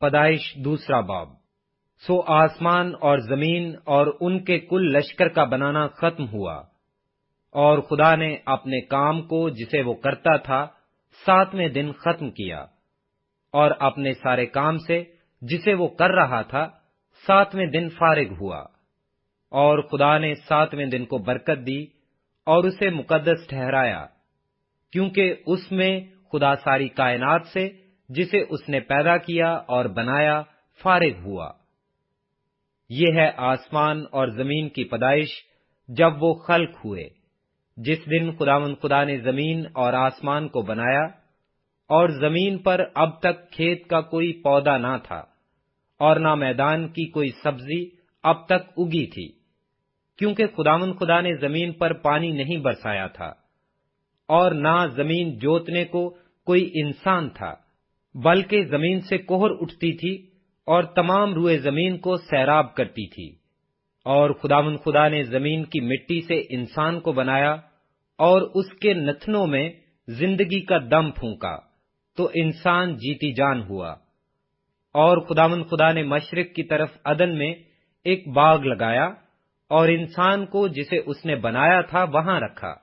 پیدائش دوسرا باب۔ سو آسمان اور زمین اور ان کے کل لشکر کا بنانا ختم ہوا، اور خدا نے اپنے کام کو جسے وہ کرتا تھا 7ویں دن ختم کیا، اور اپنے سارے کام سے جسے وہ کر رہا تھا 7ویں دن فارغ ہوا۔ اور خدا نے 7ویں دن کو برکت دی اور اسے مقدس ٹھہرایا، کیونکہ اس میں خدا ساری کائنات سے جسے اس نے پیدا کیا اور بنایا فارغ ہوا۔ یہ ہے آسمان اور زمین کی پیدائش جب وہ خلق ہوئے، جس دن خداوند خدا نے زمین اور آسمان کو بنایا، اور زمین پر اب تک کھیت کا کوئی پودا نہ تھا، اور نہ میدان کی کوئی سبزی اب تک اگی تھی، کیونکہ خداوند خدا نے زمین پر پانی نہیں برسایا تھا، اور نہ زمین جوتنے کو کوئی انسان تھا، بلکہ زمین سے کوہر اٹھتی تھی اور تمام روئے زمین کو سیراب کرتی تھی۔ اور خداوند خدا نے زمین کی مٹی سے انسان کو بنایا اور اس کے نتنوں میں زندگی کا دم پھونکا، تو انسان جیتی جان ہوا۔ اور خداوند خدا نے مشرق کی طرف عدن میں ایک باغ لگایا اور انسان کو جسے اس نے بنایا تھا وہاں رکھا۔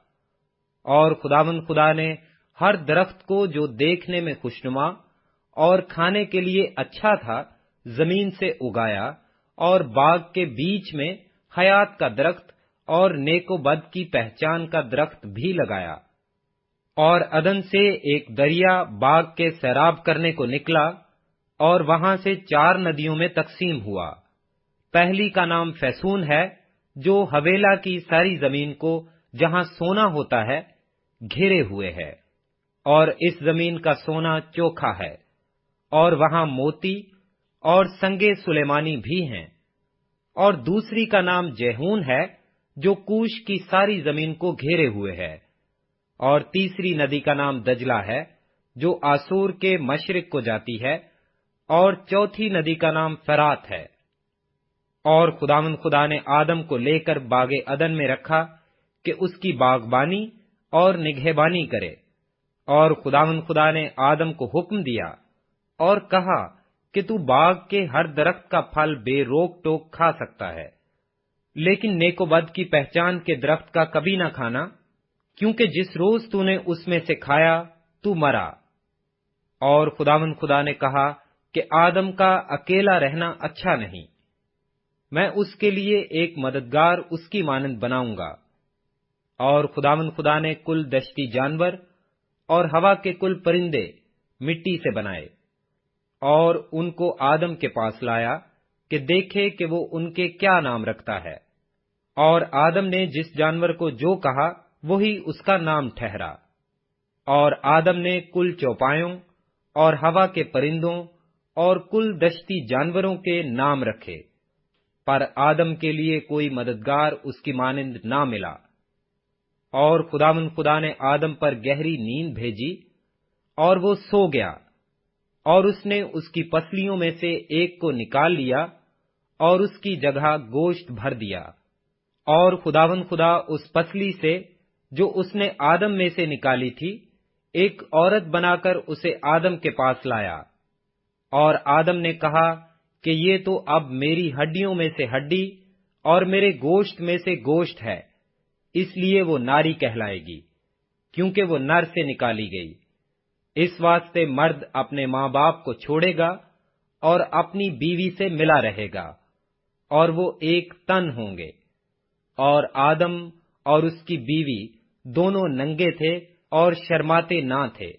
اور خداوند خدا نے ہر درخت کو جو دیکھنے میں خوشنما اور کھانے کے لیے اچھا تھا زمین سے اگایا، اور باغ کے بیچ میں حیات کا درخت اور نیک و بد کی پہچان کا درخت بھی لگایا۔ اور عدن سے ایک دریا باغ کے سیراب کرنے کو نکلا، اور وہاں سے 4 ندیوں میں تقسیم ہوا۔ پہلی کا نام فیسون ہے، جو حویلا کی ساری زمین کو جہاں سونا ہوتا ہے گھیرے ہوئے ہے، اور اس زمین کا سونا چوکھا ہے، اور وہاں موتی اور سنگے سلیمانی بھی ہیں۔ اور دوسری کا نام جیہون ہے، جو کوش کی ساری زمین کو گھیرے ہوئے ہے۔ اور تیسری ندی کا نام دجلہ ہے، جو آسور کے مشرق کو جاتی ہے، اور چوتھی ندی کا نام فرات ہے۔ اور خداوند خدا نے آدم کو لے کر باغ عدن میں رکھا کہ اس کی باغبانی اور نگہبانی کرے۔ اور خداوند خدا نے آدم کو حکم دیا اور کہا کہ تو باغ کے ہر درخت کا پھل بے روک ٹوک کھا سکتا ہے، لیکن نیک و بد کی پہچان کے درخت کا کبھی نہ کھانا، کیونکہ جس روز تو نے اس میں سے کھایا تو مرا۔ اور خداوند خدا نے کہا کہ آدم کا اکیلا رہنا اچھا نہیں، میں اس کے لیے ایک مددگار اس کی مانند بناؤں گا۔ اور خداوند خدا نے کل دشتی جانور اور ہوا کے کل پرندے مٹی سے بنائے، اور ان کو آدم کے پاس لایا کہ دیکھے کہ وہ ان کے کیا نام رکھتا ہے۔ اور آدم نے جس جانور کو جو کہا وہی اس کا نام ٹھہرا۔ اور آدم نے کل چوپایوں اور ہوا کے پرندوں اور کل دشتی جانوروں کے نام رکھے، پر آدم کے لیے کوئی مددگار اس کی مانند نہ ملا۔ اور خداوند خدا نے آدم پر گہری نیند بھیجی، اور وہ سو گیا، اور اس نے اس کی پسلیوں میں سے ایک کو نکال لیا اور اس کی جگہ گوشت بھر دیا۔ اور خداوند خدا اس پسلی سے جو اس نے آدم میں سے نکالی تھی ایک عورت بنا کر اسے آدم کے پاس لایا۔ اور آدم نے کہا کہ یہ تو اب میری ہڈیوں میں سے ہڈی اور میرے گوشت میں سے گوشت ہے، اس لیے وہ ناری کہلائے گی، کیونکہ وہ نر سے نکالی گئی۔ اس واسطے مرد اپنے ماں باپ کو چھوڑے گا اور اپنی بیوی سے ملا رہے گا، اور وہ ایک تن ہوں گے۔ اور آدم اور اس کی بیوی دونوں ننگے تھے اور شرماتے نہ تھے۔